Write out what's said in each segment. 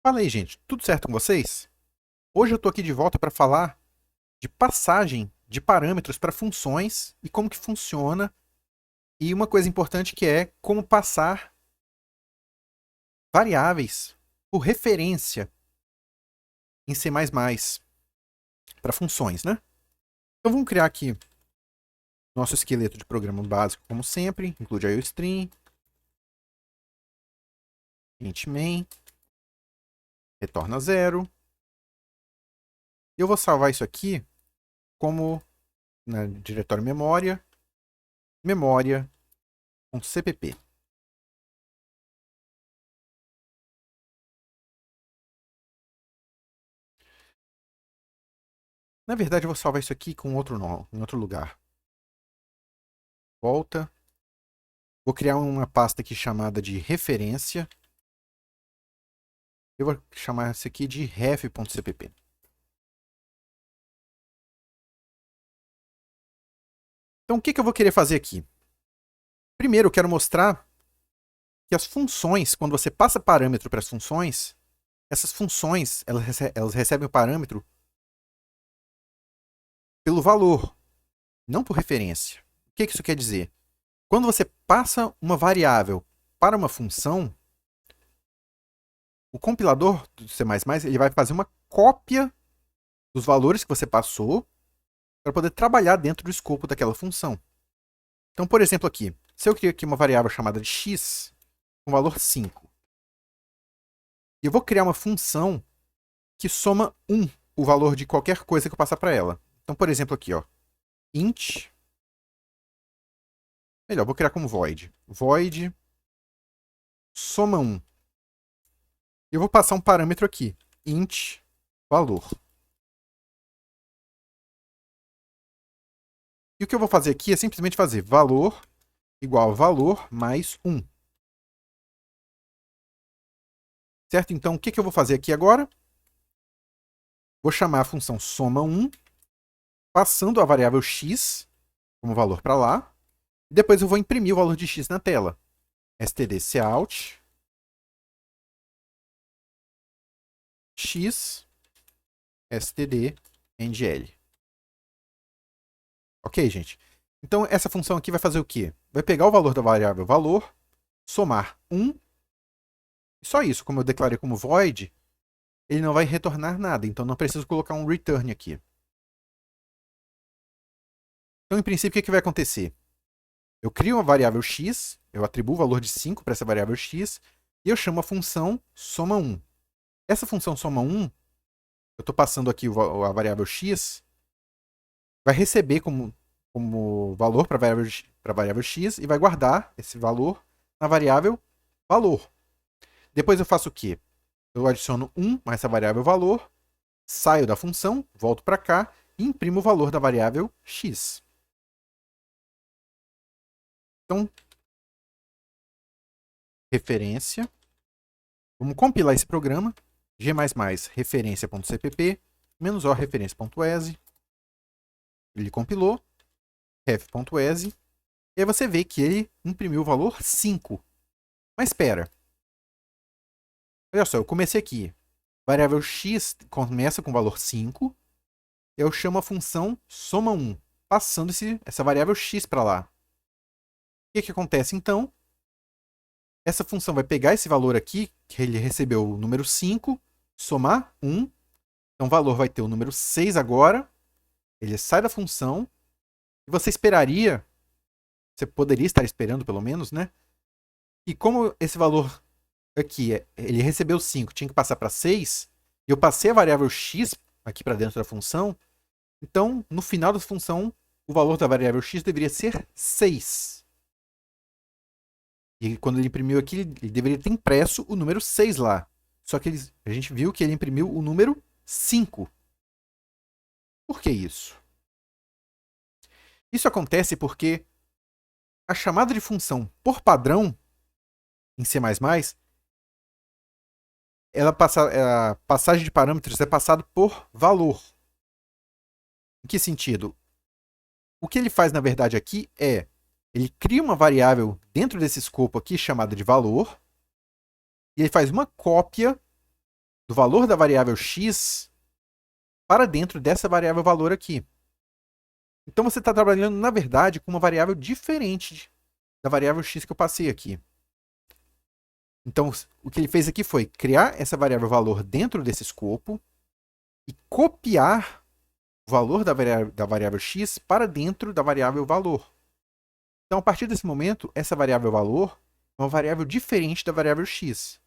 Fala aí, gente. Tudo certo com vocês? Hoje eu estou aqui de volta para falar de passagem de parâmetros para funções e como que funciona. E uma coisa importante que é como passar variáveis por referência em C++ para funções, né? Então vamos criar aqui nosso esqueleto de programa básico, como sempre. Include IOStream, int main, retorna 0. E eu vou salvar isso aqui como na diretório memória, memória.cpp. Na verdade, eu vou salvar isso aqui com outro nome, em outro lugar. Volta. Vou criar uma pasta aqui chamada de referência. Eu vou chamar isso aqui de ref.cpp. Então, o que eu vou querer fazer aqui? Primeiro, eu quero mostrar que as funções, quando você passa parâmetro para as funções, essas funções elas recebem o parâmetro pelo valor, não por referência. O que isso quer dizer? Quando você passa uma variável para uma função, o compilador do C++ ele vai fazer uma cópia dos valores que você passou para poder trabalhar dentro do escopo daquela função. Então, por exemplo, aqui, se eu crio aqui uma variável chamada de x com valor 5, e eu vou criar uma função que soma 1 o valor de qualquer coisa que eu passar para ela. Então, por exemplo, aqui, ó, int, melhor, vou criar como void. Void soma 1. E eu vou passar um parâmetro aqui, int valor. E o que eu vou fazer aqui é simplesmente fazer valor igual a valor mais 1. Certo? Então, o que eu vou fazer aqui agora? Vou chamar a função soma1, passando a variável x como valor para lá. E depois eu vou imprimir o valor de x na tela. stdcout x std_endl. Ok, gente? Então, essa função aqui vai fazer o quê? Vai pegar o valor da variável valor, somar 1, e só isso. Como eu declarei como void, ele não vai retornar nada, então não preciso colocar um return aqui. Então, em princípio, o que vai acontecer? Eu crio uma variável x, eu atribuo o valor de 5 para essa variável x, e eu chamo a função soma1. Essa função soma1, eu estou passando aqui a variável x, vai receber como valor para a variável x e vai guardar esse valor na variável valor. Depois eu faço o quê? Eu adiciono 1 a essa variável valor, saio da função, volto para cá e imprimo o valor da variável x. Então, referência. Vamos compilar esse programa. G++ referência.cpp -o referência.exe. Ele compilou. ref.exe. E aí você vê que ele imprimiu o valor 5. Mas espera. Olha só, eu comecei aqui. Variável x começa com o valor 5. Eu chamo a função soma1, passando essa variável x para lá. O que acontece então? Essa função vai pegar esse valor aqui, que ele recebeu o número 5, somar 1. Então o valor vai ter o número 6 agora. Ele sai da função. E você esperaria, você poderia estar esperando pelo menos, né? E como esse valor aqui, ele recebeu 5, tinha que passar para 6, e eu passei a variável x aqui para dentro da função, então no final da função, o valor da variável x deveria ser 6. E quando ele imprimiu aqui, ele deveria ter impresso o número 6 lá. Só que a gente viu que ele imprimiu o número 5. Por que isso? Isso acontece porque a chamada de função por padrão em C++, a passagem de parâmetros é passado por valor. Em que sentido? O que ele faz, na verdade, aqui é ele cria uma variável dentro desse escopo aqui chamada de valor, e ele faz uma cópia do valor da variável x para dentro dessa variável valor aqui. Então você está trabalhando, na verdade, com uma variável diferente da variável x que eu passei aqui. Então, o que ele fez aqui foi criar essa variável valor dentro desse escopo e copiar o valor da variável x para dentro da variável valor. Então, a partir desse momento, essa variável valor é uma variável diferente da variável x.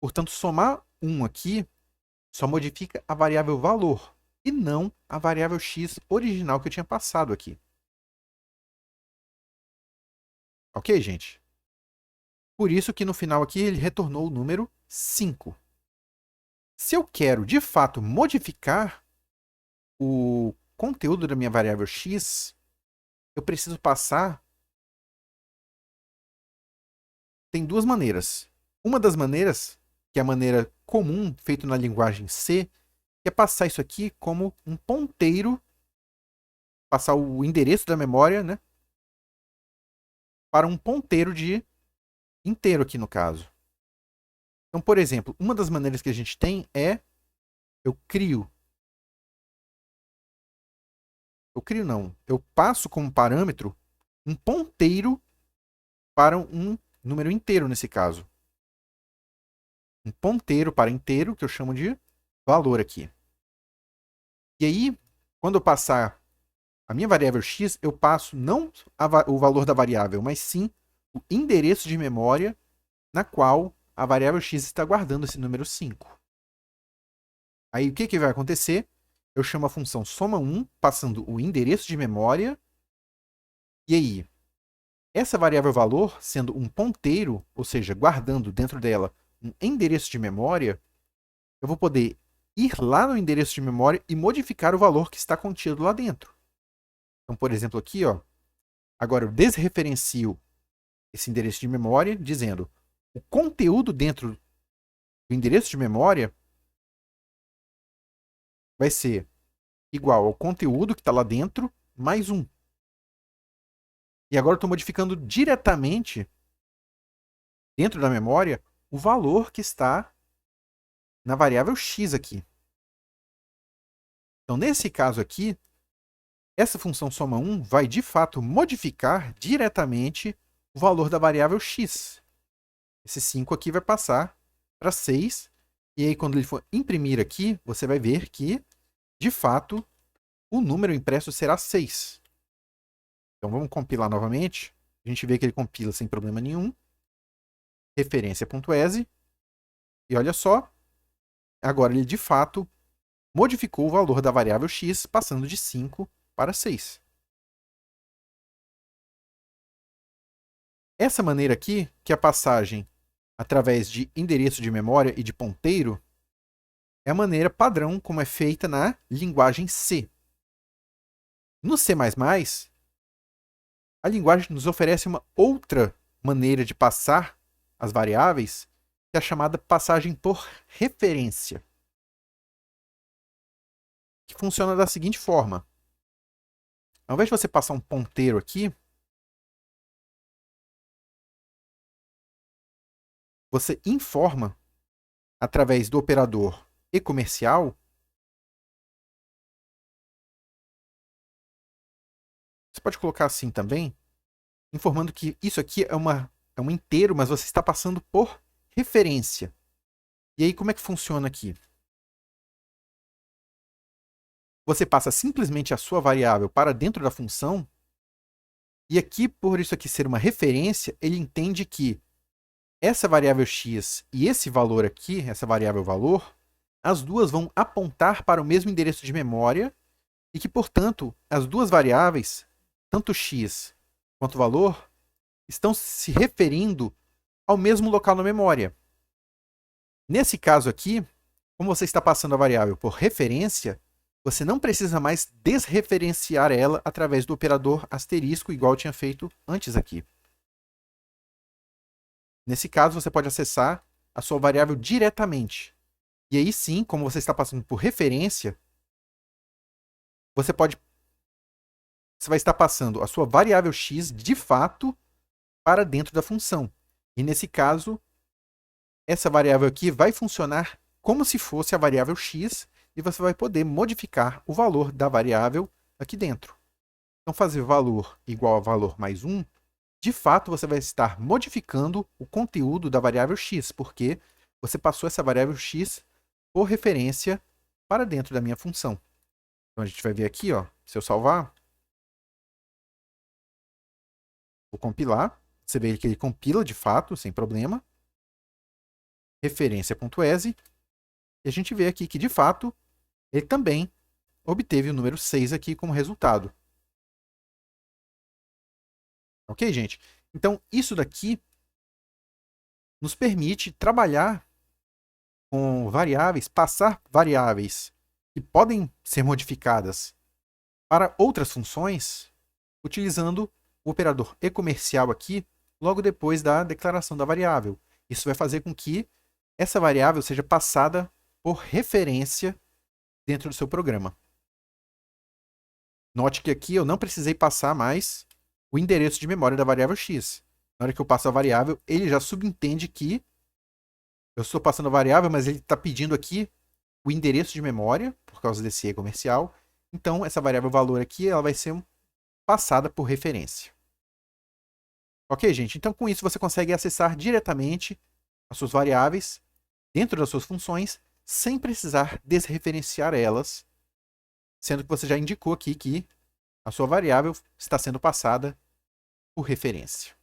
Portanto, somar 1 aqui só modifica a variável valor e não a variável x original que eu tinha passado aqui. Ok, gente? Por isso que no final aqui ele retornou o número 5. Se eu quero, de fato, modificar o conteúdo da minha variável x, eu preciso passar... Tem duas maneiras. Uma das maneiras, que é a maneira comum, feita na linguagem C, que é passar isso aqui como um ponteiro, passar o endereço da memória, né, para um ponteiro de inteiro aqui no caso. Então, por exemplo, uma das maneiras que a gente tem é eu passo como parâmetro um ponteiro para um número inteiro nesse caso. Um ponteiro para inteiro, que eu chamo de valor aqui. E aí, quando eu passar a minha variável x, eu passo não o valor da variável, mas sim o endereço de memória na qual a variável x está guardando esse número 5. Aí o que vai acontecer? Eu chamo a função soma1, passando o endereço de memória. E aí, essa variável valor, sendo um ponteiro, ou seja, guardando dentro dela um endereço de memória, eu vou poder ir lá no endereço de memória e modificar o valor que está contido lá dentro. Então, por exemplo, aqui, ó, agora eu desreferencio esse endereço de memória, dizendo o conteúdo dentro do endereço de memória vai ser igual ao conteúdo que está lá dentro, mais 1. E agora eu estou modificando diretamente, dentro da memória, o valor que está na variável x aqui. Então, nesse caso aqui, essa função soma1 vai, de fato, modificar diretamente o valor da variável x. Esse 5 aqui vai passar para 6. E aí, quando ele for imprimir aqui, você vai ver que, de fato, o número impresso será 6. Então, vamos compilar novamente. A gente vê que ele compila sem problema nenhum. Referência.exe. E olha só, agora ele, de fato, modificou o valor da variável x, passando de 5 para 6. Essa maneira aqui, que é a passagem através de endereço de memória e de ponteiro, é a maneira padrão como é feita na linguagem C. No C++, a linguagem nos oferece uma outra maneira de passar as variáveis, que é a chamada passagem por referência, que funciona da seguinte forma. Ao invés de você passar um ponteiro aqui, você informa, através do operador e-comercial, você pode colocar assim também, informando que isso aqui é um inteiro, mas você está passando por referência. E aí, como é que funciona aqui? Você passa simplesmente a sua variável para dentro da função, e aqui, por isso aqui ser uma referência, ele entende que essa variável x e esse valor aqui, essa variável valor, as duas vão apontar para o mesmo endereço de memória e que, portanto, as duas variáveis, tanto x quanto valor, estão se referindo ao mesmo local na memória. Nesse caso aqui, como você está passando a variável por referência, você não precisa mais desreferenciar ela através do operador asterisco, igual eu tinha feito antes aqui. Nesse caso, você pode acessar a sua variável diretamente. E aí sim, como você está passando por referência, você vai estar passando a sua variável x, de fato, para dentro da função. E nesse caso, essa variável aqui vai funcionar como se fosse a variável x, e você vai poder modificar o valor da variável aqui dentro. Então, fazer valor igual a valor mais 1, de fato, você vai estar modificando o conteúdo da variável x, porque você passou essa variável x por referência para dentro da minha função. Então, a gente vai ver aqui, ó, se eu salvar, vou compilar, você vê que ele compila de fato, sem problema, referência.exe, e a gente vê aqui que, de fato, ele também obteve o número 6 aqui como resultado. Ok, gente? Então, isso daqui nos permite trabalhar com variáveis, passar variáveis que podem ser modificadas para outras funções, utilizando o operador e-comercial aqui, logo depois da declaração da variável. Isso vai fazer com que essa variável seja passada por referência dentro do seu programa. Note que aqui eu não precisei passar mais o endereço de memória da variável x. Na hora que eu passo a variável, ele já subentende que eu estou passando a variável, mas ele está pedindo aqui o endereço de memória, por causa desse e comercial. Então, essa variável valor aqui ela vai ser passada por referência. Ok, gente? Então, com isso, você consegue acessar diretamente as suas variáveis dentro das suas funções, sem precisar desreferenciar elas, sendo que você já indicou aqui que a sua variável está sendo passada por referência.